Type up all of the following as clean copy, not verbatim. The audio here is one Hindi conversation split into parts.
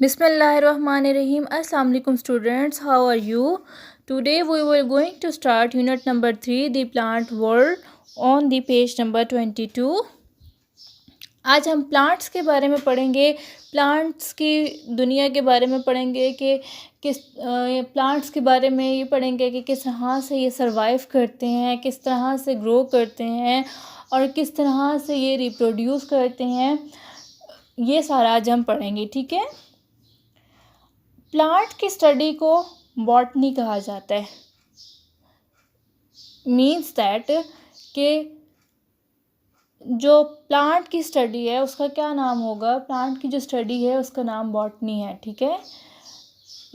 Bismillahirrahmanirrahim. Assalamu alaikum students. How are you? Today we were going to start unit number 3, the plant world, on the page number 22. आज हम प्लांट्स के बारे में पढ़ेंगे, प्लांट्स की दुनिया के बारे में पढ़ेंगे कि किस प्लांट्स के बारे में ये पढ़ेंगे कि किस तरह से ये सरवाइव करते हैं, किस तरह से ग्रो करते हैं और किस तरह से ये रिप्रोड्यूस करते हैं। ये सारा आज हम पढ़ेंगे, ठीक है। प्लांट की स्टडी को बॉटनी कहा जाता है। मीन्स दैट कि जो प्लांट की स्टडी है उसका क्या नाम होगा, प्लांट की जो स्टडी है उसका नाम बॉटनी है, ठीक है।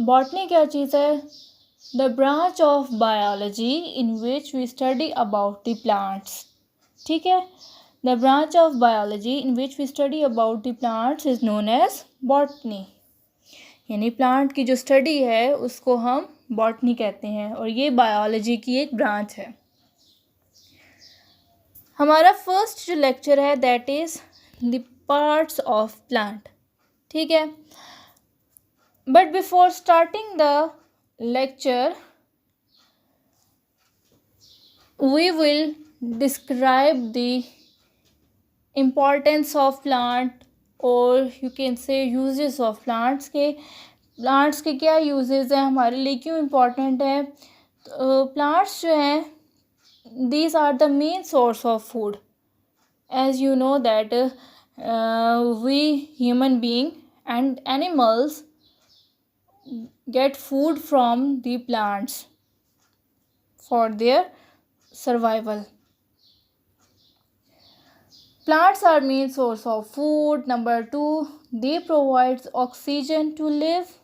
बॉटनी क्या चीज़ है? The branch of biology in which we study about the plants, ठीक है। The branch of biology in which we study about the plants is known as botany. यानी प्लांट की जो स्टडी है उसको हम बॉटनी कहते हैं और ये बायोलॉजी की एक ब्रांच है। हमारा फर्स्ट जो लेक्चर है that is the parts of plant, ठीक है। But before starting the lecture we will describe the importance of plant और you can say uses of plants के प्लांट्स के क्या यूजेस हैं, हमारे लिए क्यों इम्पोर्टेंट है। प्लांट्स जो हैं these are the main source of food, as you know that we human being and animals get food from the plants for their survival. Plants are main source of food. Number 2, they provide oxygen to live.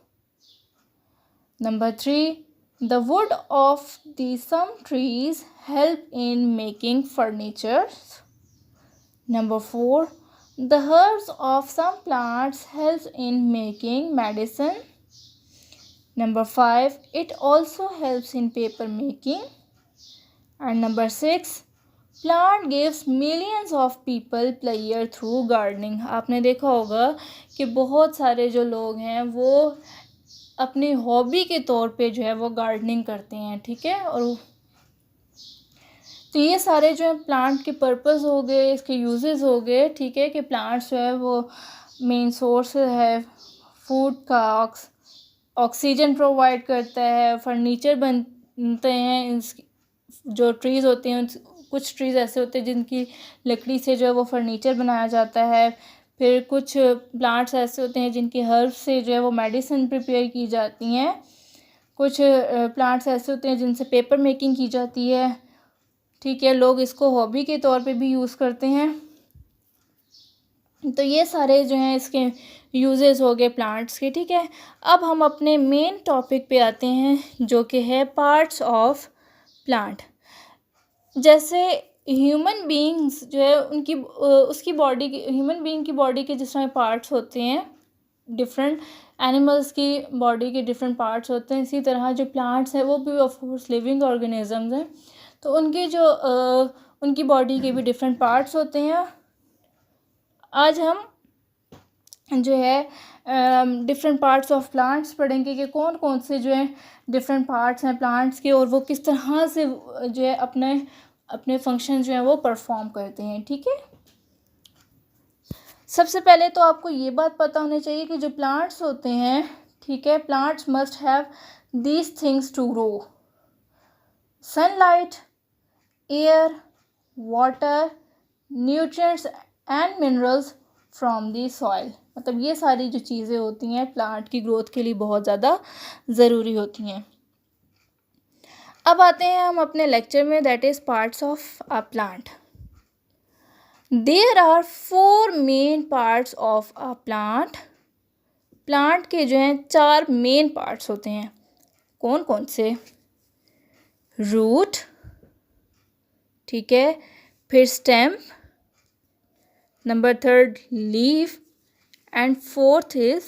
Number 3, the wood of some trees help in making furniture. Number 4, the herbs of some plants help in making medicine. Number 5, it also helps in paper making. And number 6, plant gives millions of people pleasure through gardening. आपने देखा होगा कि बहुत सारे जो लोग हैं वो अपनी हॉबी के तौर पे जो है वो गार्डनिंग करते हैं, ठीक है। और तो ये सारे जो है प्लांट के पर्पस हो गए, इसके यूजेस हो गए, ठीक है। कि प्लांट्स जो है वो मेन सोर्स है फूड का, ऑक्सीजन प्रोवाइड करता है, फर्नीचर बनते हैं। जो ट्रीज़ होते हैं कुछ ट्रीज़ ऐसे होते हैं जिनकी लकड़ी से जो है वो फर्नीचर बनाया जाता है। फिर कुछ प्लांट्स ऐसे होते हैं जिनकी हर्ब से जो है वो मेडिसिन प्रिपेयर की जाती हैं। कुछ प्लांट्स ऐसे होते हैं जिनसे पेपर मेकिंग की जाती है, ठीक है। लोग इसको हॉबी के तौर पे भी यूज़ करते हैं। तो ये सारे जो हैं इसके यूजेस हो गए प्लांट्स के, ठीक है। अब हम अपने मेन टॉपिक पे आते हैं जो कि है पार्ट्स ऑफ प्लांट। जैसे ह्यूमन बीइंग्स जो है उनकी उसकी बॉडी की, ह्यूमन बीइंग की बॉडी के जिस तरह पार्ट्स होते हैं, डिफरेंट एनिमल्स की बॉडी के डिफरेंट पार्ट्स होते हैं, इसी तरह जो प्लांट्स हैं वो भी ऑफ कोर्स लिविंग ऑर्गेनिजम्स हैं। तो उनके जो उनकी बॉडी के भी डिफरेंट पार्ट्स होते हैं। आज हम जो है डिफरेंट पार्ट्स ऑफ प्लांट्स पढ़ेंगे कि कौन कौन से जो है डिफरेंट पार्ट्स हैं प्लांट्स के और वो किस तरह से जो है अपने फंक्शन जो है वो परफॉर्म करते हैं, ठीक है। सबसे पहले तो आपको ये बात पता होनी चाहिए कि जो प्लांट्स होते हैं, ठीक है, plants must have these things to grow: sunlight, air, water, nutrients and minerals from the soil. मतलब ये सारी जो चीज़ें होती हैं प्लांट की ग्रोथ के लिए बहुत ज़्यादा ज़रूरी होती हैं। अब आते हैं हम अपने लेक्चर में, that is parts of a plant. There are 4 main parts of a plant. Plant के जो हैं 4 मेन पार्ट्स होते हैं। कौन कौन से? रूट, ठीक है, फिर stem, number 3 leaf and 4th is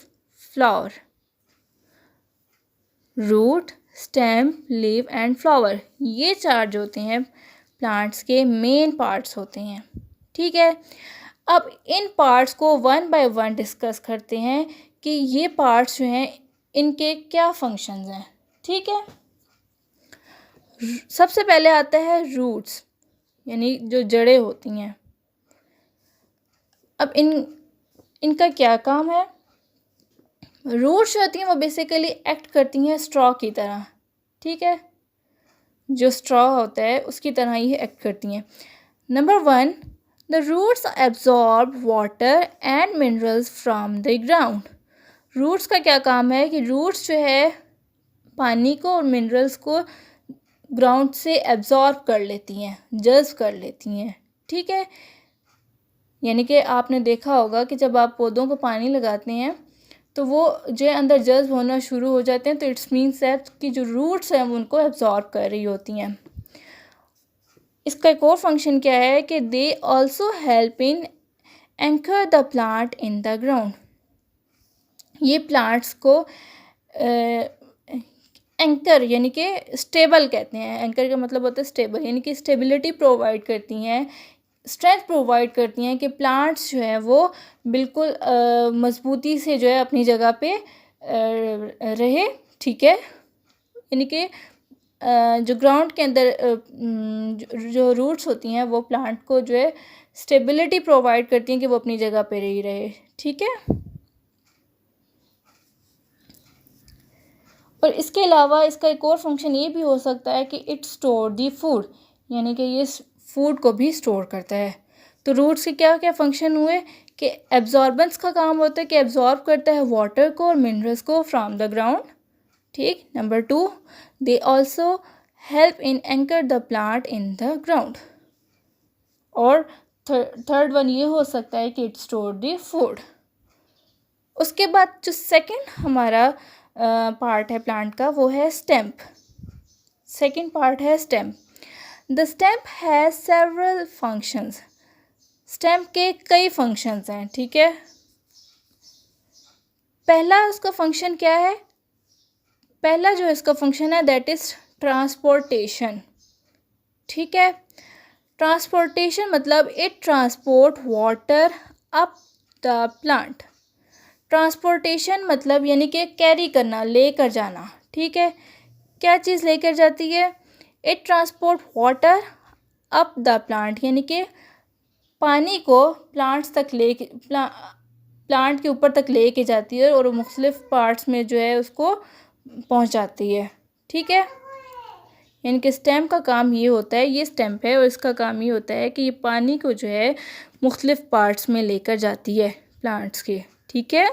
flower. Root, stem, leaf and flower, ये 4 जो होते हैं प्लांट्स के मेन पार्ट्स होते हैं, ठीक है। अब इन पार्ट्स को वन बाय वन डिस्कस करते हैं कि ये पार्ट्स जो हैं इनके क्या फंक्शंस हैं। ठीक है, सबसे पहले आता है रूट्स, यानी जो जड़ें होती हैं। अब इनका क्या काम है? रूट्स जो होती हैं वो बेसिकली एक्ट करती हैं स्ट्रॉ की तरह। ठीक है, जो स्ट्रॉ होता है उसकी तरह ही एक्ट करती हैं। Number 1, the roots absorb water and minerals from the ground. Roots का क्या काम है कि रूट्स जो है पानी को और मिनरल्स को ग्राउंड से एब्जॉर्ब कर लेती हैं, जज़्ब कर लेती हैं। ठीक है, यानी कि आपने देखा होगा कि जब आप पौधों को पानी लगाते हैं तो वो जो है अंदर जज़्ब होना शुरू हो जाते हैं, तो इट्स मीन्स दैट कि जो रूट्स हैं वो उनको एब्जॉर्ब कर रही होती हैं। इसका एक और फंक्शन क्या है कि they also help in anchor the plant in the ground. ये प्लांट्स को एंकर यानी कि स्टेबल कहते हैं। एंकर का मतलब होता है स्टेबल, यानी कि स्टेबिलिटी प्रोवाइड करती हैं, स्ट्रेंथ प्रोवाइड करती हैं कि प्लांट्स जो है वो बिल्कुल मजबूती से जो है अपनी जगह पे रहे। ठीक है, यानी कि जो ग्राउंड के अंदर जो रूट्स होती हैं वो प्लांट को जो है स्टेबिलिटी प्रोवाइड करती हैं कि वो अपनी जगह पे रही रहे। ठीक है, और इसके अलावा इसका एक और फंक्शन ये भी हो सकता है कि इट स्टोर दी फूड, यानी कि ये फूड को भी स्टोर करता है। तो रूट्स के क्या क्या फंक्शन हुए कि एब्जॉर्बेंस का काम होता है कि एब्जॉर्ब करता है वाटर को और मिनरल्स को फ्रॉम द ग्राउंड। ठीक, number 2, they also help in anchor the plant in the ground. और थर्ड वन ये हो सकता है कि इट स्टोर द फूड। उसके बाद जो सेकंड हमारा पार्ट है प्लांट का वो है स्टेम्प। सेकंड पार्ट है stamp. The stamp has several functions. Stamp के कई फंक्शंस हैं। ठीक है, पहला उसका फंक्शन क्या है? पहला जो इसका फंक्शन है दैट इज़ ट्रांसपोर्टेशन। ठीक है, ट्रांसपोर्टेशन मतलब it transport water up the plant. Transportation मतलब यानी कि कैरी करना, लेकर जाना। ठीक है, क्या चीज़ लेकर जाती है? It transport water up the plant, यानी कि पानी को प्लांट्स तक प्लांट के ऊपर तक लेके जाती है और मुख्तलिफ पार्ट्स में जो है उसको पहुंचाती है। ठीक है, यानी कि स्टेम्प का काम ये होता है, ये स्टेम्प है और इसका काम ये होता है कि ये पानी को जो है मुख्तलिफ पार्ट्स में लेकर जाती है प्लांट्स के। ठीक है,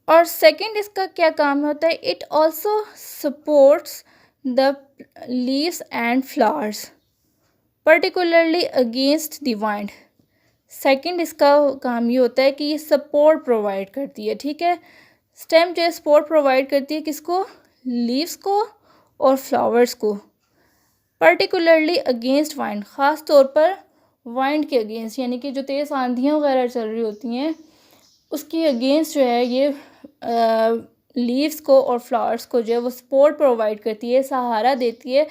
और सेकंड इसका क्या काम होता है? It also supports the leaves and flowers particularly against the wind. Second इसका काम ये होता है कि ये सपोर्ट प्रोवाइड करती है। ठीक है, स्टेम जो है सपोर्ट प्रोवाइड करती है किसको? लीव्स को और फ्लावर्स को, पर्टिकुलरली अगेंस्ट वाइंड, ख़ास तौर पर वाइंड के अगेंस्ट, यानी कि जो तेज़ आंधियाँ वगैरह चल रही होती हैं उसके अगेंस्ट जो है ये लीव्स को और फ्लावर्स को जो है वो सपोर्ट प्रोवाइड करती है, सहारा देती है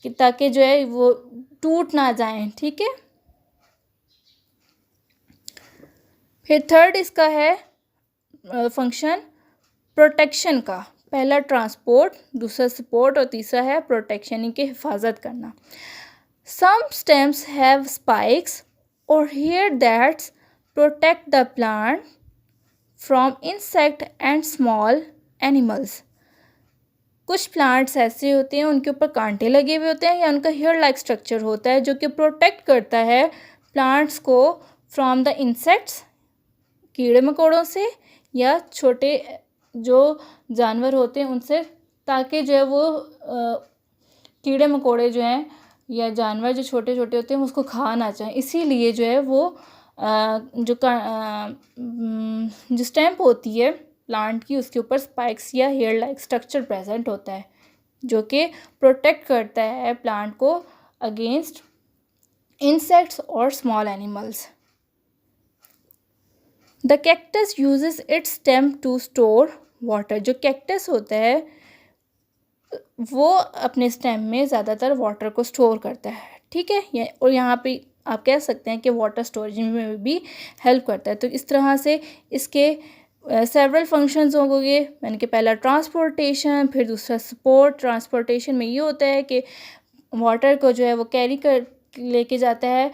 कि ताकि जो है वो टूट ना जाएं। ठीक है, फिर थर्ड इसका है फंक्शन प्रोटेक्शन का। पहला ट्रांसपोर्ट, दूसरा सपोर्ट और तीसरा है प्रोटेक्शन, यानी कि हिफाजत करना। सम स्टेम्स हैव स्पाइक्स और hair that's protect the plant from insect and small animals. कुछ प्लांट्स ऐसे होते हैं उनके ऊपर कांटे लगे हुए होते हैं या उनका हेयर लाइक स्ट्रक्चर होता है जो कि प्रोटेक्ट करता है प्लांट्स को फ्रॉम द इंसेक्ट्स, कीड़े मकोड़ों से, या छोटे जो जानवर होते हैं उनसे, ताकि जो है वो कीड़े मकोड़े जो हैं या जानवर जो छोटे छोटे होते हैं उसको खा ना चाहें। इसीलिए जो है वो जो स्टेम्प होती है प्लांट की उसके ऊपर स्पाइक्स या हेयर लाइक स्ट्रक्चर प्रेजेंट होता है जो कि प्रोटेक्ट करता है प्लांट को अगेंस्ट इंसेक्ट्स और small animals. The cactus uses its stem to store water. जो कैक्टस होता है वो अपने स्टेम में ज़्यादातर वाटर को स्टोर करता है। ठीक है, और यहाँ पे आप कह सकते हैं कि वाटर स्टोरेज में भी हेल्प करता है। तो इस तरह से इसके सेवरल फंक्शंस होंगे। मैंने कि पहला ट्रांसपोर्टेशन, फिर दूसरा सपोर्ट। ट्रांसपोर्टेशन में ये होता है कि वाटर को जो है वो कैरी कर लेके जाता है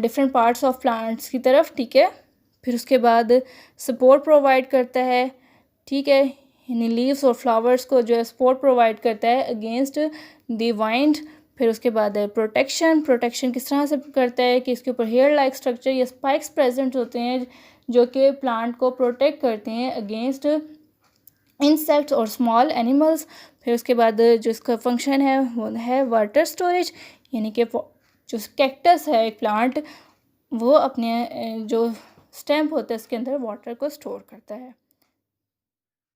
डिफरेंट पार्ट्स ऑफ प्लांट्स की तरफ, ठीक है। फिर उसके बाद सपोर्ट प्रोवाइड करता है, ठीक है, यानी लीव्स और फ्लावर्स को जो है सपोर्ट प्रोवाइड करता है अगेंस्ट द वाइंड। फिर उसके बाद है प्रोटेक्शन। प्रोटेक्शन किस तरह से करता है कि इसके ऊपर हेयर लाइक स्ट्रक्चर या स्पाइक्स प्रेजेंट होते हैं जो कि प्लांट को प्रोटेक्ट करते हैं अगेंस्ट इंसेक्ट्स और स्मॉल एनिमल्स। फिर उसके बाद जो इसका फंक्शन है वो है वाटर स्टोरेज, यानी कि जो कैक्टस है एक प्लांट, वो अपने जो स्टेम होता है उसके अंदर वाटर को स्टोर करता है।